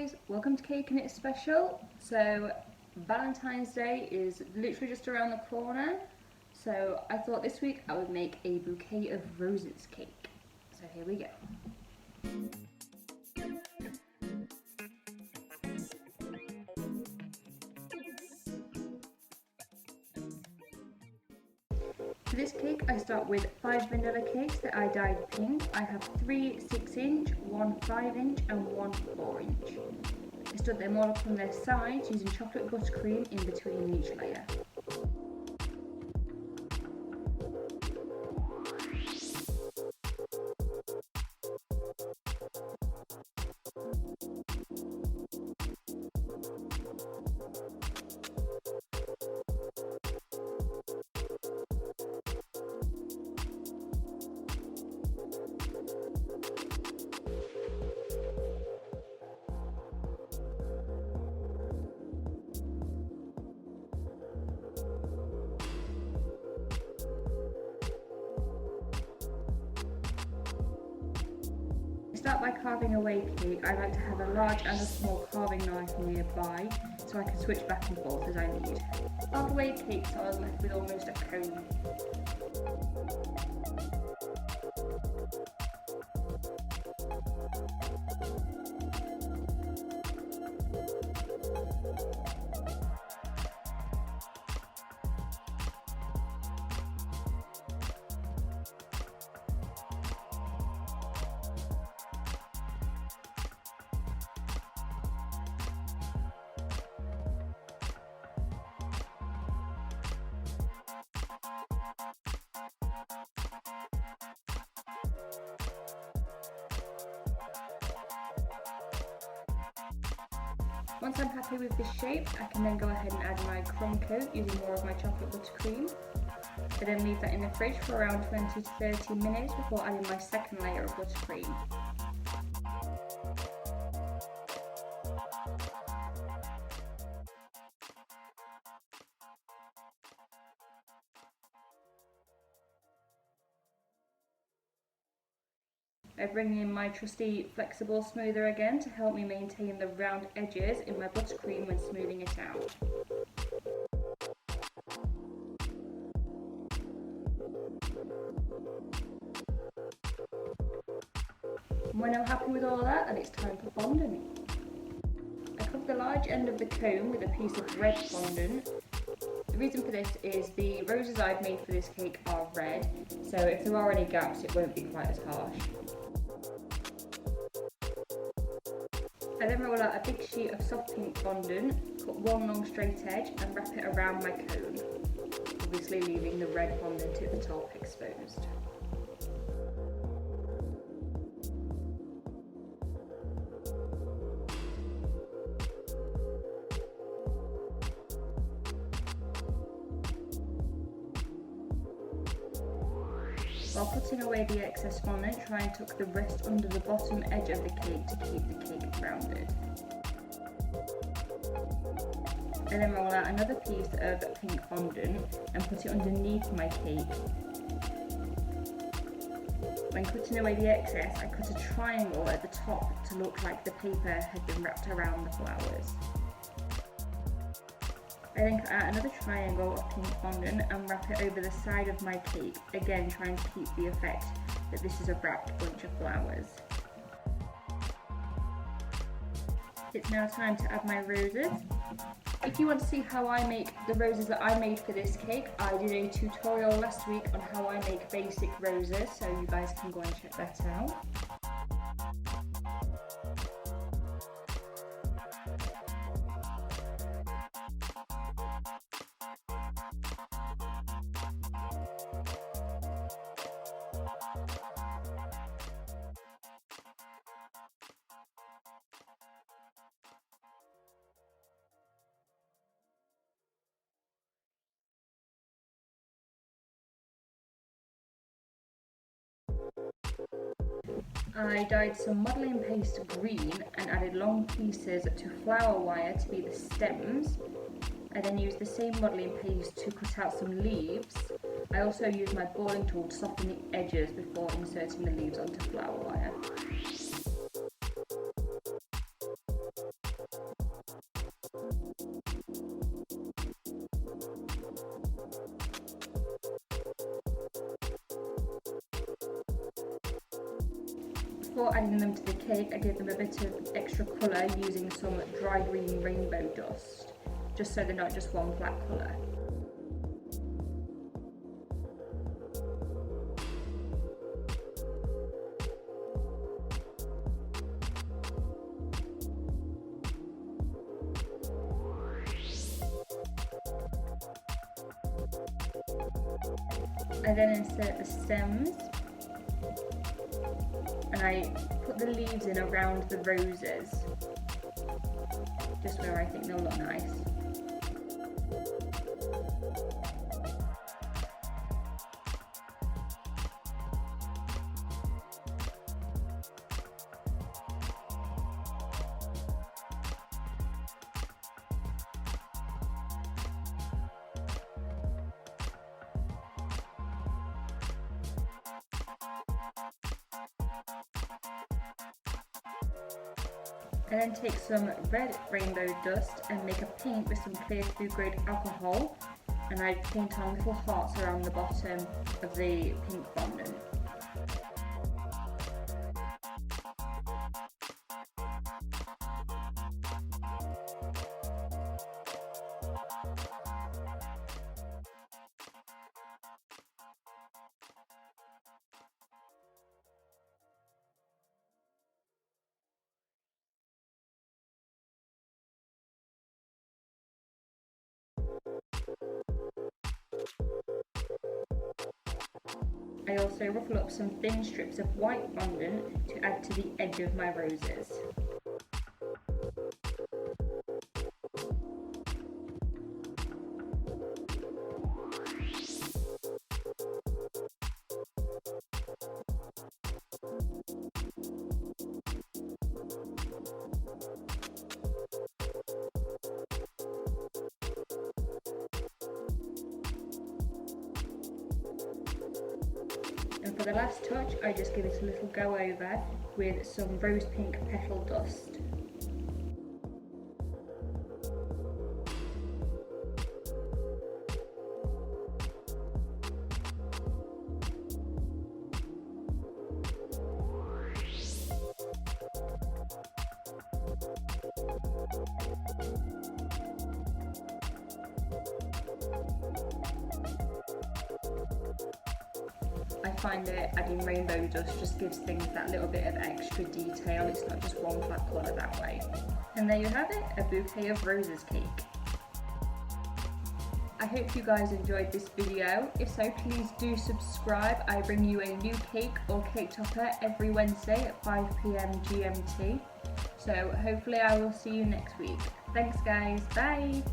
guys, welcome to Cake and It's Special. So Valentine's Day is literally just around the corner, so I thought this week I would make a Bouquet of Roses cake. So here we go. For this cake I start with 5 vanilla cakes that I dyed pink. I have 3 6-inch, 1 5-inch and 1 4-inch. I stood them all up on their sides using chocolate buttercream in between each layer. Start by carving away cake. I like to have a large and a small carving knife nearby so I can switch back and forth as I need. Carved away cakes are left with almost a cone. Once I'm happy with this shape, I can then go ahead and add my crumb coat using more of my chocolate buttercream. I then leave that in the fridge for around 20 to 30 minutes before adding my second layer of buttercream. I bring in my trusty flexible smoother again to help me maintain the round edges in my buttercream when smoothing it out. And when I'm happy with all that, then it's time for fondant. I cover the large end of the cone with a piece of red fondant. The reason for this is the roses I've made for this cake are red, so if there are any gaps it won't be quite as harsh. I then roll out a big sheet of soft pink fondant, cut one long straight edge and wrap it around my cone, obviously leaving the red fondant at the top exposed. While putting away the excess fondant, try and tuck the rest under the bottom edge of the cake to keep the cake rounded. I then roll out another piece of pink fondant and put it underneath my cake. When cutting away the excess, I cut a triangle at the top to look like the paper had been wrapped around the flowers. I then cut out another triangle of pink fondant and wrap it over the side of my cake, again trying to keep the effect that this is a wrapped bunch of flowers. It's now time to add my roses. If you want to see how I make the roses that I made for this cake, I did a tutorial last week on how I make basic roses, so you guys can go and check that out. I dyed some modelling paste green and added long pieces to flower wire to be the stems. I then used the same modelling paste to cut out some leaves. I also used my balling tool to soften the edges before inserting the leaves onto flower wire. before adding them to the cake, I gave them a bit of extra colour using some dry green rainbow dust, just so they're not just one flat colour. I then insert the stems and I put the leaves in around the roses, just where I think they'll look nice. I then take some red rainbow dust and make a paint with some clear food grade alcohol, and I paint on little hearts around the bottom of the pink fondant. I also ruffle up some thin strips of white fondant to add to the edge of my roses. And for the last touch, I just give it a little go over with some rose pink petal dust. I find that adding rainbow dust just gives things that little bit of extra detail. It's not just one flat colour that way. And there you have it, a bouquet of roses cake. I hope you guys enjoyed this video. If so, please do subscribe. I bring you a new cake or cake topper every Wednesday at 5 PM GMT. So hopefully I will see you next week. Thanks guys, bye!